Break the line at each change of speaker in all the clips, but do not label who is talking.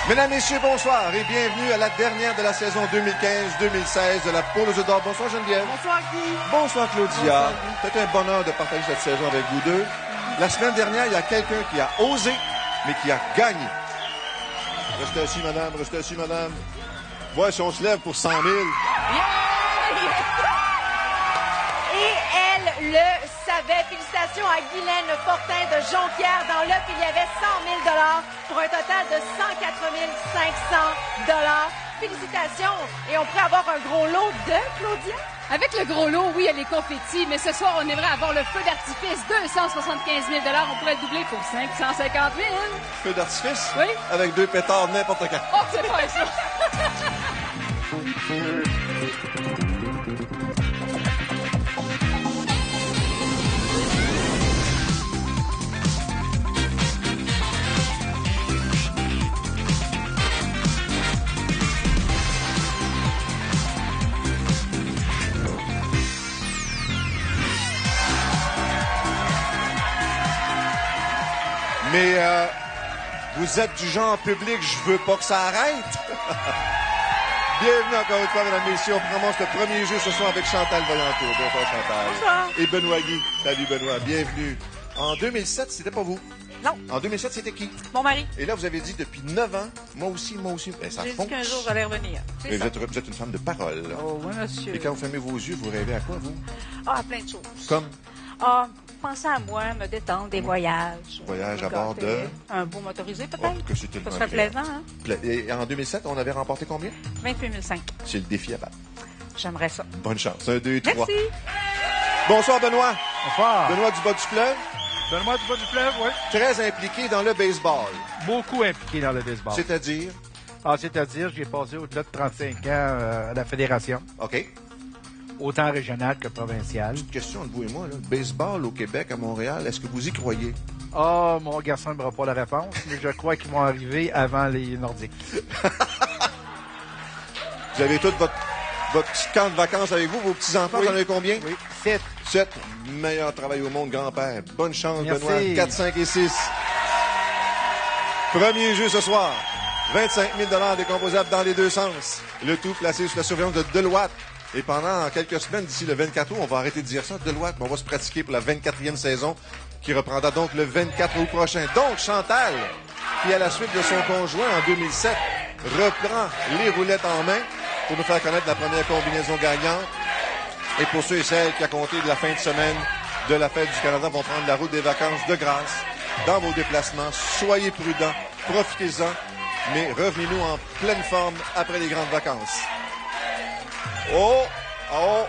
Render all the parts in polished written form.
Mesdames, Messieurs, bonsoir et bienvenue à la dernière de la saison 2015-2016 de la Poule aux œufs d'or. Bonsoir Geneviève.
Bonsoir Guy.
Bonsoir Claudia. C'est un bonheur de partager cette saison avec vous deux. La semaine dernière, il y a quelqu'un qui a osé, mais qui a gagné. Restez assis, madame. Restez assis, madame. Voir si on se lève pour 100 000.
Et elle le savait. Félicitations à Guylaine Fortin de Jonquière. Dans l'œuf, il y avait 100 000 pour un total de 104 500 Félicitations. Et on pourrait avoir un gros lot de Claudia?
Avec le gros lot, oui, il y a les confettis, mais ce soir, on aimerait avoir le feu d'artifice, 275 000 on pourrait le doubler pour 550 000
Feu d'artifice?
Oui.
Avec 2 pétards n'importe quand.
Oh, c'est pas ça.
Mais vous êtes du genre public, je veux pas que ça arrête. Bienvenue encore une fois, mesdames et messieurs. On commence le premier jeu ce soir avec Chantal Vaillancourt. Bonsoir Chantal.
Bonsoir.
Et Benoît Guy. Salut Benoît, bienvenue. En 2007, c'était pas vous?
Non.
En 2007, c'était qui?
Mon mari.
Et là, vous avez dit depuis 9 ans, moi aussi. Ben, ça
J'ai dit
fonce.
qu'un jour, j'allais revenir.
Mais vous êtes une femme de parole. Là.
Oh, oui, monsieur.
Et quand vous fermez vos yeux, vous rêvez à quoi, vous?
Ah, plein de choses.
Comme
Penser à moi, me détendre, des voyages.
Voyage
Me
à bord
gâter.
de...
Un beau motorisé,
Oh,
peut-être.
que c'est tellement
Ça serait
agréable.
plaisant, hein?
Et en 2007, on avait remporté combien?
28 500.
C'est le défi à battre.
J'aimerais ça.
Bonne chance. 1, 2, 3.
Merci.
Bonsoir, Benoît.
Bonsoir.
Benoît du bas du fleuve,
Benoît du bas du fleuve, oui.
très impliqué dans le baseball.
Beaucoup impliqué dans le baseball.
C'est-à-dire,
C'est-à-dire, j'ai passé au-delà de 35 ans à la fédération,
OK,
autant régionale que provinciale.
petite question entre vous et moi, là. Baseball au Québec, à Montréal, est-ce que vous y croyez?
Ah, mon garçon n'aura pas la réponse, mais je crois qu'ils vont arriver avant les Nordiques.
Vous avez tout votre petit camp de vacances avec vous, vos petits-enfants,
Oui.
vous en avez combien?
Oui, 7.
7. Meilleur travail au monde, grand-père. Bonne chance,
Merci.
Benoît. 4, 5 et 6. Premier jeu ce soir. 25 000 décomposables dans les deux sens. Le tout placé sous la surveillance de Deloitte. Et pendant quelques semaines, d'ici le 24 août, on va arrêter de dire ça, Deloitte, mais on va se pratiquer pour la 24e saison, qui reprendra donc le 24 août prochain. Donc, Chantal, qui à la suite de son conjoint en 2007, reprend les roulettes en main pour nous faire connaître la première combinaison gagnante. Et pour ceux et celles qui, à compter de la fin de semaine de la Fête du Canada, vont prendre la route des vacances de grâce dans vos déplacements, soyez prudents, profitez-en, mais revenez-nous en pleine forme après les grandes vacances. Oh! Oh!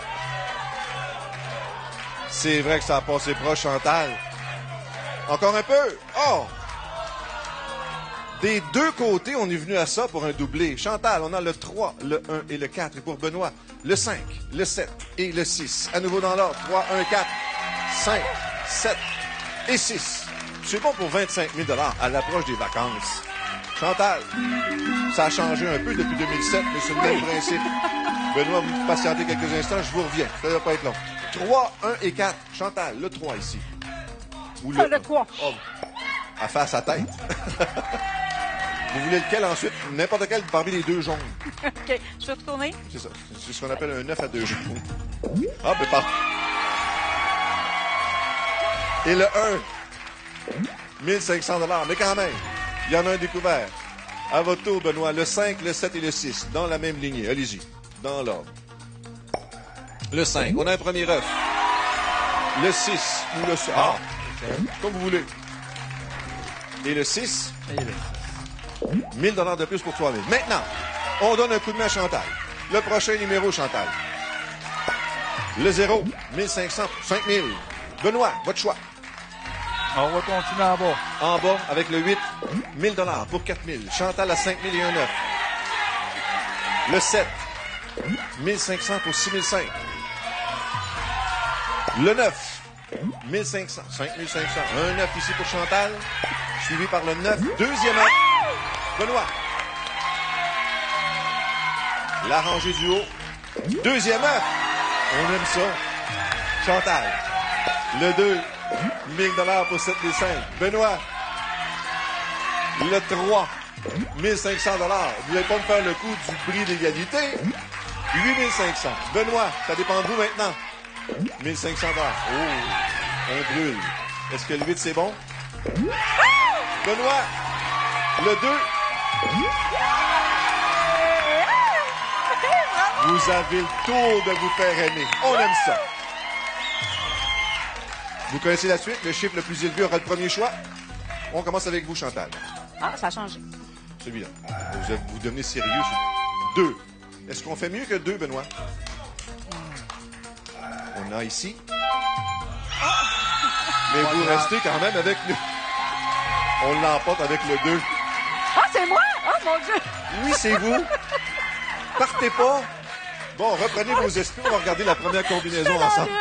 C'est vrai que ça a passé proche, Chantal. Encore un peu. Oh! Des deux côtés, on est venu à ça pour un doublé. Chantal, on a le 3, le 1 et le 4. Et pour Benoît, le 5, le 7 et le 6. À nouveau dans l'ordre. 3, 1, 4, 5, 7 et 6. C'est bon pour 25 000 à l'approche des vacances. Chantal, ça a changé un peu depuis 2007, mais c'est le même principe. Benoît, vous patientez quelques instants, je vous reviens. Ça ne va pas être long. 3, 1 et 4. Chantal, le 3 ici. Ou
Le 3.
Oh, à face à tête. Vous voulez lequel ensuite? N'importe quel parmi les deux jaunes.
OK. Je vais retourner.
C'est ça. C'est ce qu'on appelle un 9 à 2 jaunes. Ah, ben pas. Et le 1. 1500 $. Mais quand même, il y en a un découvert. À votre tour, Benoît. Le 5, le 7 et le 6. Dans la même lignée. Allez-y. Dans l'ordre. Le 5. On a un premier œuf. Le 6 ou le 7. Ah! Comme vous voulez. Et le 6.
Et le
$1000 de plus pour 3 000. Maintenant, on donne un coup de main à Chantal. Le prochain numéro, Chantal. Le 0, 1500, 5000. Benoît, votre choix.
On va continuer en bas.
En bas, avec le 8, $1000 pour 4000. Chantal à 5000 et un 9. Le 7, 1500 pour 6005. Le 9, 1500, 5500. Un 9 ici pour Chantal, suivi par le 9. Deuxième œuf. Benoît. La rangée du haut. Deuxième œuf. On aime ça. Chantal. Le 2. $1000 pour 7 des 5. Benoît. Le 3. 1500 $. Vous n'allez pas me faire le coup du prix d'égalité. 8500. Benoît, ça dépend de vous maintenant. 1500 $. Oh, on brûle. Est-ce que le 8, c'est bon? Benoît, le 2. Vous avez le tour de vous faire aimer. On aime ça. Vous connaissez la suite. Le chiffre le plus élevé aura le premier choix. On commence avec vous, Chantal.
Ah, ça a changé.
Celui-là. Vous devenez sérieux. 2. Est-ce qu'on fait mieux que 2, Benoît? On a ici. Mais vous restez quand même avec le... On l'emporte avec le 2.
Ah, c'est moi? Oh, mon Dieu!
Oui, c'est vous. Partez pas. Bon, reprenez vos esprits. On va regarder la première combinaison ensemble.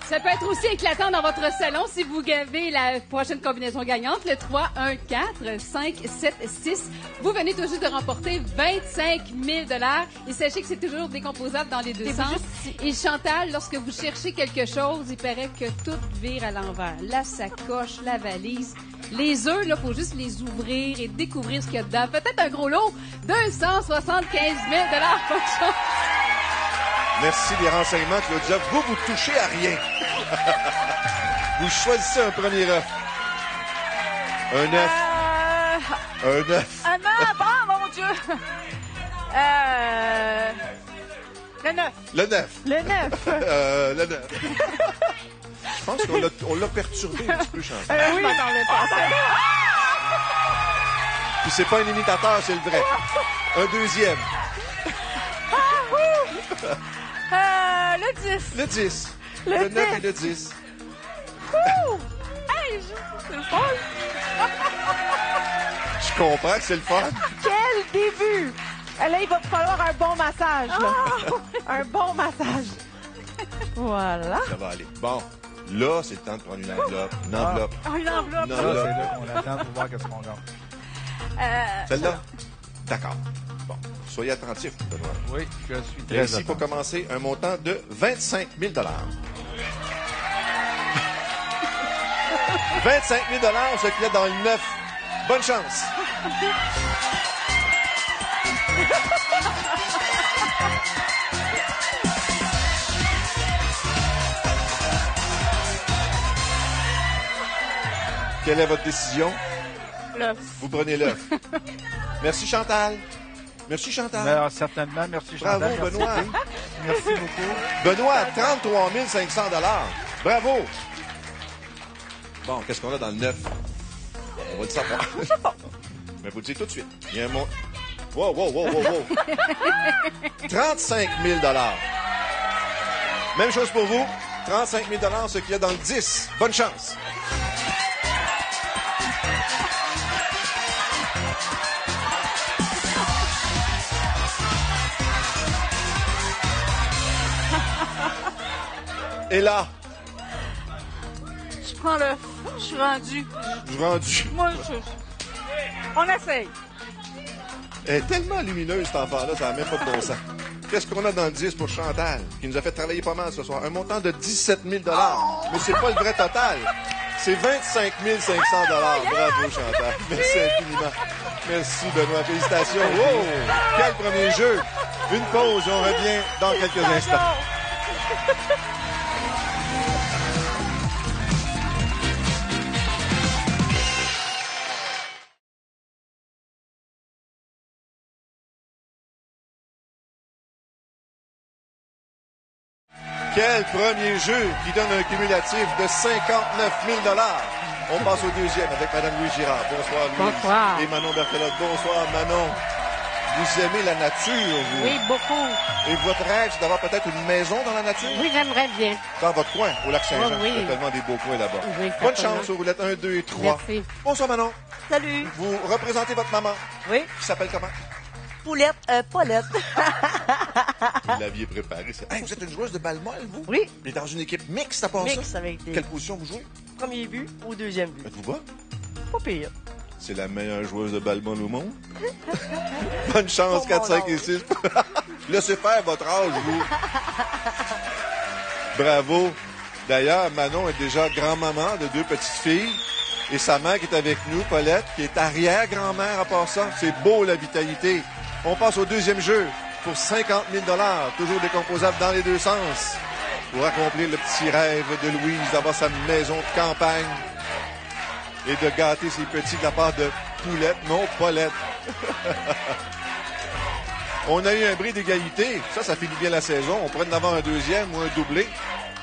Ça peut être aussi éclatant dans votre salon si vous gavez la prochaine combinaison gagnante, le 3, 1, 4, 5, 7, 6. Vous venez tout juste de remporter 25 000 $. Et sachez que c'est toujours décomposable dans les deux sens. Et Chantal, lorsque vous cherchez quelque chose, il paraît que tout vire à l'envers. La sacoche, la valise. Les œufs, là, faut juste les ouvrir et découvrir ce qu'il y a dedans. Peut-être un gros lot, 275 000 $. Bonne chance.
Merci des renseignements, Claudia. Vous touchez à rien. Vous choisissez un premier œuf. Un œuf. Un œuf.
Un œuf. Ah, mon Dieu. Le 9.
Le 9.
Le 9.
Le 9. Je pense qu'on l'a perturbé un petit peu, Chantal.
Oui, dans le passé.
Puis c'est pas un imitateur, c'est le vrai. Un deuxième.
Le 10.
Le 10.
Le
Le 9 et
10.
le 10.
Hey, c'est le fun.
Je comprends que c'est le fun.
Quel début. Là, il va falloir un bon massage. Là. Un bon massage. Voilà.
Ça va aller. Bon, là, c'est le temps de prendre une enveloppe. Une enveloppe.
Oh, une enveloppe.
Une
Ça,
enveloppe.
c'est là qu'on attend pour voir qu'est-ce qu'on gagne.
Celle-là? D'accord. Bon, soyez attentifs, Benoît.
Oui, je suis
Et
très
ici, pour
attentif.
commencer, un montant de 25 000 $. 25 000 $, ce qu'il y a dans le 9. Bonne chance. Quelle est votre décision?
L'œuf.
Vous prenez l'œuf. Merci, Chantal. Merci, Chantal.
Mais, certainement, merci Chantal.
Bravo,
merci.
Benoît.
Merci beaucoup.
Benoît, 33 500 $. Bravo. Bon, qu'est-ce qu'on a dans le 9? On va le savoir. Je sais pas. Mais vous le dites tout de suite. Il y a un mot. Wow, wow, wow, wow, wow. 35 000 $. Même chose pour vous. 35 000 $, ce qu'il y a dans le 10. Bonne chance. Et là,
Je prends l'œuf. Je suis rendu.
je suis rendu.
Moi, on essaye.
Elle est tellement lumineuse, cet enfant-là, ça n'a même pas de bon sens. Qu'est-ce qu'on a dans le 10 pour Chantal, qui nous a fait travailler pas mal ce soir? Un montant de 17 000 $. Mais c'est pas le vrai total. C'est 25 500 $. Bravo, Chantal. Merci infiniment. Merci, Benoît. Félicitations. Wow! Quel premier jeu! Une pause et on revient dans quelques instants. Quel premier jeu qui donne un cumulatif de 59 000 $. On passe au deuxième avec Mme Louise Girard. Bonsoir, Louise.
Bonsoir.
Et Manon Berthelotte. Bonsoir, Manon. Vous aimez la nature, vous?
Oui, beaucoup.
Et votre rêve, c'est d'avoir peut-être une maison dans la nature?
Oui, j'aimerais bien.
Dans votre coin, au lac Saint-Jean.
Oui, oui.
Il y a tellement des beaux coins là-bas.
Oui,
Bonne
certainement.
chance aux roulettes 1, 2 et 3.
Merci.
Bonsoir, Manon.
Salut.
Vous représentez votre maman,
Oui.
qui s'appelle comment?
Poulette, Paulette.
Vous l'aviez préparé. Hey, vous êtes une joueuse de balle molle, vous?
Oui.
Et dans une équipe mixte à part
Mix
ça?
avec des
Quelle position vous jouez?
premiers buts ou deuxième but.
Êtes-vous bas?
Pas pire.
C'est la meilleure joueuse de balle molle au monde. Bonne chance,
Pour
4,
mon
5 et
âge.
6. Laissez faire votre âge, vous. Bravo. D'ailleurs, Manon est déjà grand-maman de 2 petites filles. Et sa mère qui est avec nous, Paulette, qui est arrière-grand-mère à part ça. C'est beau, la vitalité. On passe au deuxième jeu pour 50 000 $, toujours décomposable dans les deux sens, pour accomplir le petit rêve de Louise d'avoir sa maison de campagne et de gâter ses petits de la part de Poulette, non Paulette. On a eu un bris d'égalité. Ça finit bien la saison. On pourrait en avoir un deuxième ou un doublé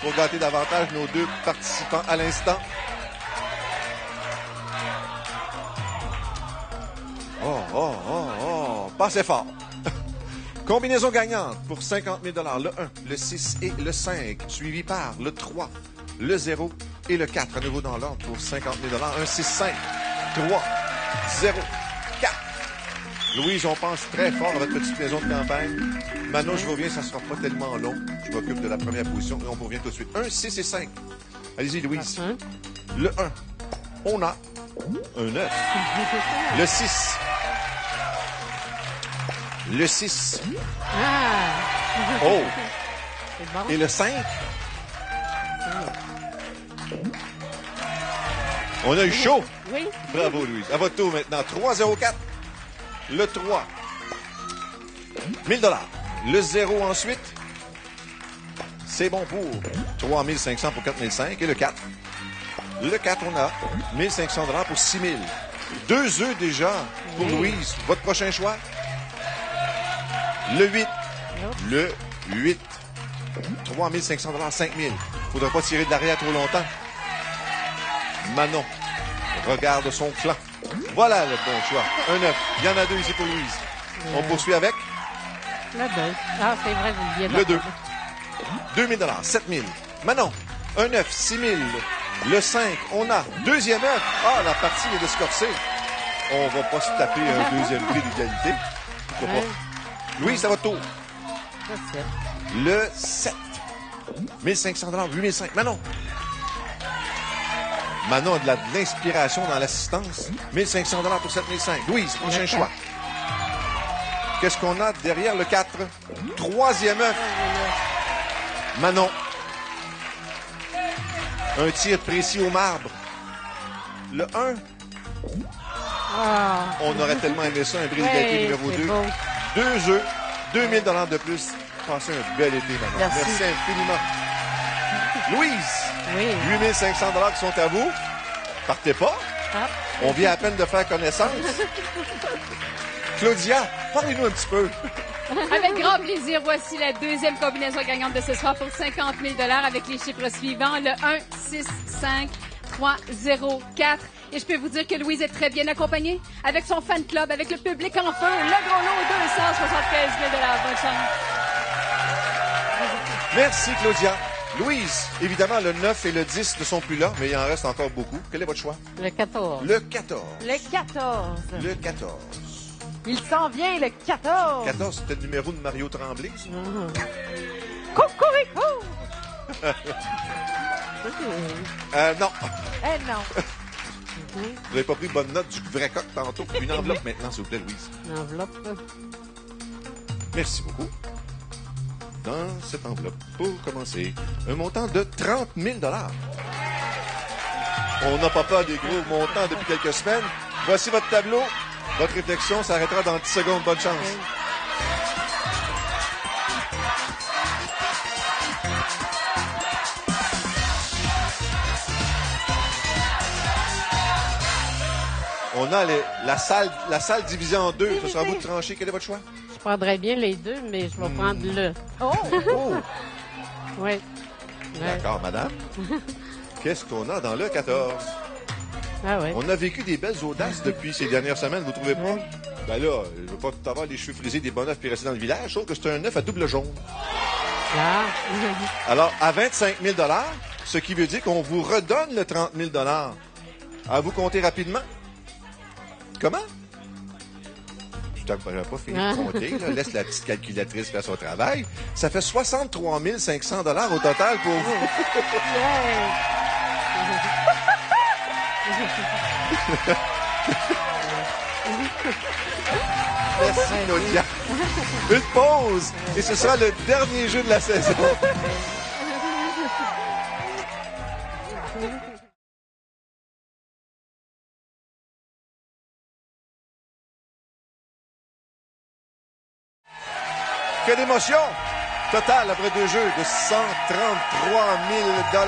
pour gâter davantage nos deux participants à l'instant. Oh, passez fort. Combinaison gagnante pour 50 000 $. Le 1, le 6 et le 5, suivi par le 3, le 0 et le 4. À nouveau dans l'ordre pour 50 000 $. 1, 6, 5, 3, 0, 4. Louise, on pense très fort à votre petite maison de campagne. Manon, je reviens, ça ne sera pas tellement long. Je m'occupe de la première position et on revient tout de suite. 1, 6 et 5. Allez-y, Louise. Le 1, on a un 9. Le 6. Le 6. Oh!
Bon.
Et le 5? On a eu chaud.
Oui.
Bravo, Louise. À votre tour maintenant. 3-0-4. Le 3. 1000 $. Le 0 ensuite. C'est bon pour 3500 pour 4005. Et le 4. Le 4, on a 1500 $ pour 6000. 2 œufs déjà pour Louise. Votre prochain choix? Le 8. Le 8. 3500 $, 5000. Faudra pas tirer de l'arrière trop longtemps. Manon regarde son clan. Voilà le bon choix. Un 9. Il y en a 2 ici pour Louise. On poursuit avec?
Le 2. Ah, c'est vrai, vous le dites.
Le 2. 2000 $, 7000. Manon, un 9, 6000. Le 5, on a deuxième œuf. Ah, la partie est de se corser. On va pas se taper un deuxième prix d'égalité. Pourquoi pas? Louise, ça va tour. Le 7. 1500 $, 8500. Manon. Manon a de l'inspiration dans l'assistance. 1500 $ pour 7500. Louise, prochain choix. Qu'est-ce qu'on a derrière le 4? Troisième œuf. Manon. Un tir précis au marbre. Le 1. On aurait tellement aimé ça, un bris d'égalité numéro 2.
Beau.
2 œufs, 2000 $ de plus. Passez un bel été, Manon.
Merci.
Infiniment. Louise,
Oui.
8500 $ qui sont à vous. Partez pas.
Ah.
On vient à peine de faire connaissance. Claudia, parlez-nous un petit peu.
Avec grand plaisir, voici la deuxième combinaison gagnante de ce soir pour 50 000 $ avec les chiffres suivants. Le 1, 6, 5, 3, 0, 4. Et je peux vous dire que Louise est très bien accompagnée avec son fan club, avec le public en feu. Le gros lot, 273 000 $. Bonne chance.
Merci, Claudia. Louise, évidemment, le 9 et le 10 ne sont plus là, mais il en reste encore beaucoup. Quel est votre choix?
Le 14.
Le 14.
Le 14.
Le 14.
Il s'en vient, le 14.
14, c'était le numéro de Mario Tremblay, ça?
Cocorico.
Non.
Eh non.
Vous n'avez pas pris bonne note du vrai coq tantôt. Une enveloppe maintenant, s'il vous plaît, Louise.
Une enveloppe.
Merci beaucoup. Dans cette enveloppe, pour commencer, un montant de 30 000 $. On n'a pas peur des gros montants depuis quelques semaines. Voici votre tableau. Votre réflexion s'arrêtera dans 10 secondes. Bonne chance. On a la salle divisée en deux. Ce sera à vous de trancher. Quel est votre choix?
Je prendrais bien les deux, mais je vais prendre le.
Oh.
Oh!
Oui. Ouais.
D'accord, madame. Qu'est-ce qu'on a dans le 14?
Ah oui.
On a vécu des belles audaces depuis ces dernières semaines, vous trouvez pas? Ben là, je veux pas tout avoir les cheveux frisés des bonheurs puis rester dans le village, sauf que c'est un œuf à double jaune.
Ah.
Alors, à 25 000 $, ce qui veut dire qu'on vous redonne le 30 000 $. À vous compter rapidement. Comment? Je n'ai pas fini de compter. Là. Laisse la petite calculatrice faire son travail. Ça fait 63 500 $ au total pour vous. Merci, Claudia. Une pause. Et ce sera le dernier jeu de la saison. Que d'émotion! Total, après 2 jeux, de 133 000 $.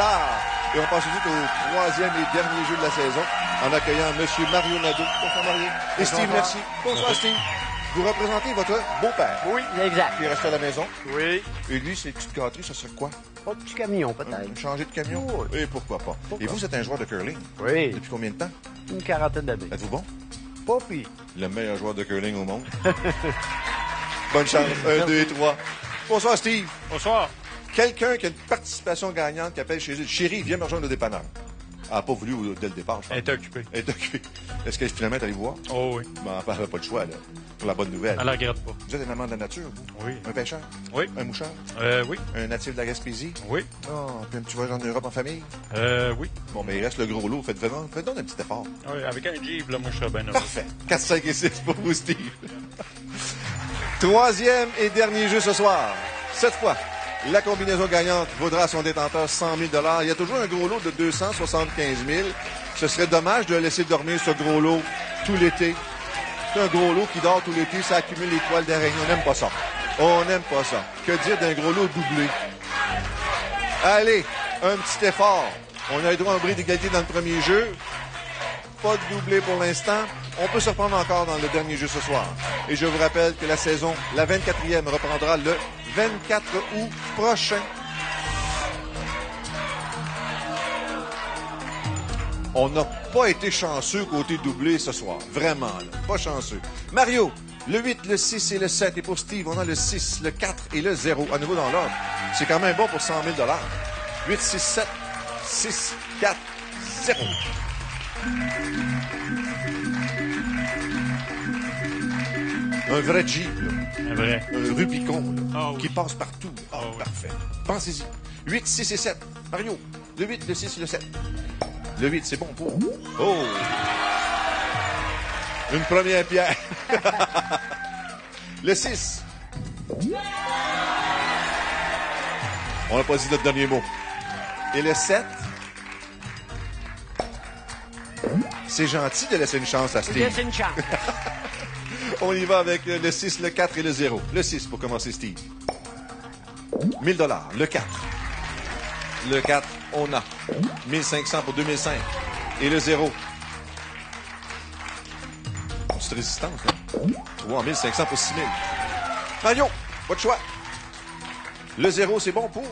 Et on passe tout de suite au troisième et dernier jeu de la saison en accueillant M. Mario Nadeau. Bonsoir, Mario. Et Steve, merci. Bonsoir, Steve. Vous représentez votre beau-père.
Oui, exact.
Qui est resté à la maison.
Oui.
Et lui, ses petites gâteries, ça serait quoi?
Pas de petit camion, peut-être.
Changer de camion?
Oui.
Et pourquoi pas? Et vous êtes un joueur de curling?
Oui.
Depuis combien de temps?
Une quarantaine d'années.
Êtes-vous bon?
Pas pire.
Le meilleur joueur de curling au monde. Bonne chance. 1, 2 et 3. Bonsoir, Steve.
Bonsoir.
Quelqu'un qui a une participation gagnante qui appelle chez lui. Chérie, viens me rejoindre au dépanneur. Elle n'a pas voulu dès le départ, je pense.
Elle est occupée.
Elle est occupée. Est-ce qu'elle finalement est allée vous voir?
Oh oui.
Ben, elle n'avait pas le choix, là. Pour la bonne nouvelle.
Elle la regrette pas.
Vous êtes un amant de la nature, vous?
Oui.
Un pêcheur?
Oui.
Un moucheur?
Oui.
Un natif de la Gaspésie?
Oui.
Oh, puis un petit voyage en Europe en famille?
Oui.
Bon, mais il reste le gros lot. Faites donc un petit effort.
Oui, avec un Jeep, là, moi, je serais bien heureux.
Parfait. 4, 5 et 6 pour vous, Steve. Troisième et dernier jeu ce soir. Cette fois, la combinaison gagnante vaudra à son détenteur 100 000 $. Il y a toujours un gros lot de 275 000. Ce serait dommage de laisser dormir ce gros lot tout l'été. C'est un gros lot qui dort tout l'été, ça accumule les toiles d'araignée. On n'aime pas ça. On n'aime pas ça. Que dire d'un gros lot doublé? Allez, un petit effort. On a eu droit à un bris d'égalité dans le premier jeu. Pas de doublé pour l'instant. On peut se reprendre encore dans le dernier jeu ce soir. Et je vous rappelle que la saison, la 24e, reprendra le 24 août prochain. On n'a pas été chanceux côté doublé ce soir. Vraiment, là. Pas chanceux. Mario, le 8, le 6 et le 7. Et pour Steve, on a le 6, le 4 et le 0. À nouveau dans l'ordre. C'est quand même bon pour 100 000 $. 8, 6, 7, 6, 4, 0. Un vrai Jeep, là.
Un vrai.
Un Rubicon, là,
Ah oui.
qui passe partout. Ah,
Ah oui.
parfait. Pensez-y. 8, 6 et 7. Mario, le 8, le 6 et le 7. Le 8, c'est bon pour... Oh! Une première pierre. Le 6. On n'a pas dit notre dernier mot. Et le 7. C'est gentil de laisser une chance à Steve.
Laisse une chance.
On y va avec le 6, le 4 et le 0. Le 6 pour commencer, Steve. 1000 $. Le 4. Le 4, on a 1500 pour 2005. Et le 0. Petite résistance, là. 3500 pour 6000. Mario, votre choix. Le 0, c'est bon pour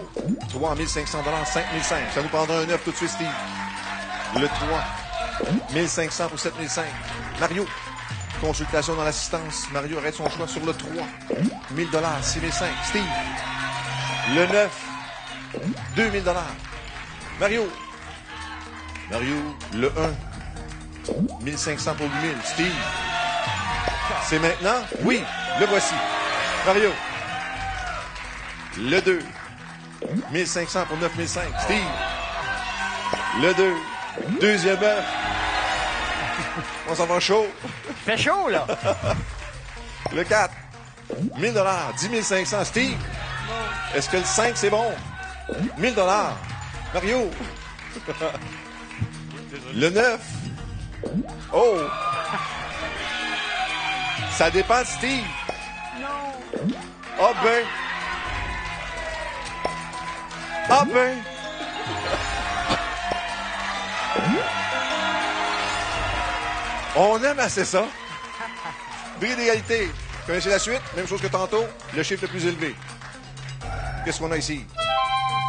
3500 $, 5005. Ça nous prendra un 9 tout de suite, Steve. Le 3, 1500 pour 7005. Mario, consultation dans l'assistance. Mario arrête son choix sur le 3. 1000 $, 6005. Steve. Le 9, 2000 $. Mario. Mario, le 1, 1500 pour 8000. Steve. C'est maintenant? Oui, le voici. Mario. Le 2, 1500 pour 9005. Steve. Le 2, deuxième œuf. On s'en va chaud.
Fait chaud, là.
Le 4, 1000 $, 10 500. Steve. Est-ce que le 5, c'est bon? 1000 $. Mario. Le 9. Oh. Ça dépend de Steve. Non. Ah ben. Ah ben. On aime assez ça. Bris d'égalité. Vous connaissez la suite? Même chose que tantôt. Le chiffre le plus élevé. Qu'est-ce qu'on a ici?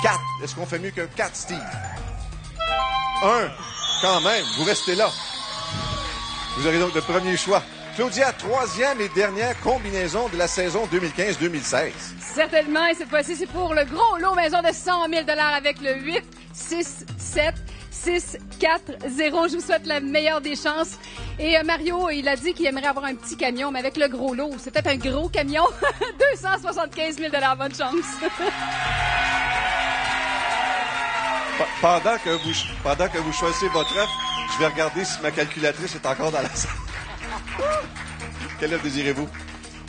4. Est-ce qu'on fait mieux qu'un 4, Steve? 1. Quand même. Vous restez là. Vous aurez donc le premier choix. Claudia, troisième et dernière combinaison de la saison 2015-2016.
Certainement, et cette fois-ci, c'est pour le gros lot maison de 100 000 $ avec le 8, 6, 7, 6, 4, 0. Je vous souhaite la meilleure des chances. Et Mario, il a dit qu'il aimerait avoir un petit camion, mais avec le gros lot, c'est peut-être un gros camion. 275 000 $. Bonne chance.
Pendant que vous choisissez votre œuf, je vais regarder si ma calculatrice est encore dans la salle. Quel œuf désirez-vous?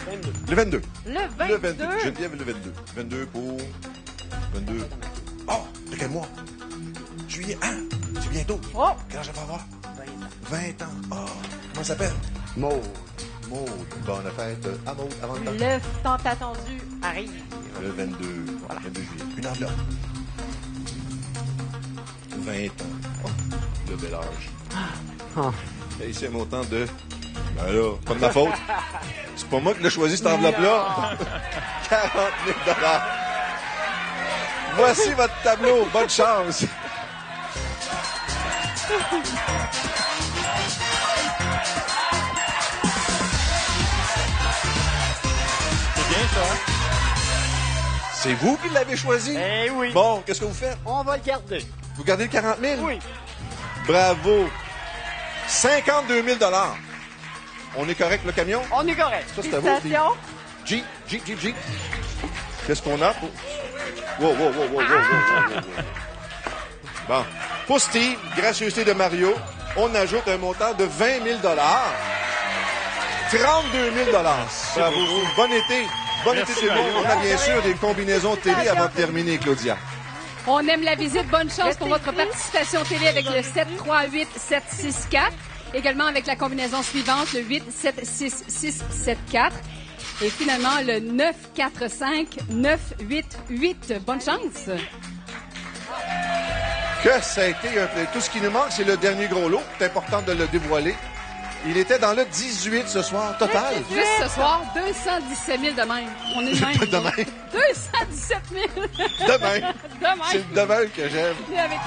22.
Le 22.
Le 22.
Le 22. Geneviève, le 22. 22 pour... 22. Oh, de quel mois? Juillet. Ah, c'est bientôt.
Oh.
Quel âge elle va avoir? 20 ans. Oh, comment ça s'appelle?
Maud.
Maud. Bonne fête à Maud avant le temps.
Le tant attendu arrive.
Le 22, voilà, 22 juillet. Une enveloppe. 20 ans. Oh, le bel âge.
Oh.
Et c'est mon temps de... Ben là, pas de ma faute. C'est pas moi qui l'ai choisi, cette enveloppe-là. 40 000 $. Voici votre tableau. Bonne chance.
C'est bien, ça.
C'est vous qui l'avez choisi?
Eh oui.
Bon, qu'est-ce que vous faites?
On va le garder.
Vous gardez le 40 000?
Oui.
Bravo. 52 000 $. On est correct, le camion?
On est correct.
Ça, c'est à vous. Puis-
Félicitations.
G. Qu'est-ce qu'on a? Wow. Bon. Pour Steve, gracieuseté de Mario, on ajoute un montant de 20 000 $. 32 000 $. Bravo. Bon été. Bon été tout le monde. On a bien sûr des combinaisons télé avant de terminer, Claudia.
On aime la visite. Bonne chance pour votre participation télé avec le 738-764. Également avec la combinaison suivante, le 8-7-6-6-7-4. Et finalement, le 9-4-5-9-8-8. Bonne chance.
Que ça a été un plaisir. Tout ce qui nous manque, c'est le dernier gros lot. C'est important de le dévoiler. Il était dans le 18 ce soir, total.
Juste ce soir, 217 000 de même. On est de même.
Demain.
217 000.
Demain.
Demain.
C'est le demain que j'aime.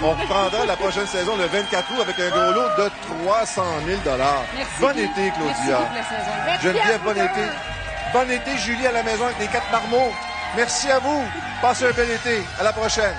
On reprendra la prochaine saison, le 24 août, avec un gros lot de 300 000 $.
Merci
Bon
beaucoup.
été,
Merci
Claudia.
beaucoup, la saison.
Geneviève, bon été. Bon été, Julie, à la maison avec les 4 marmots. Merci à vous. Passez un bel été. À la prochaine.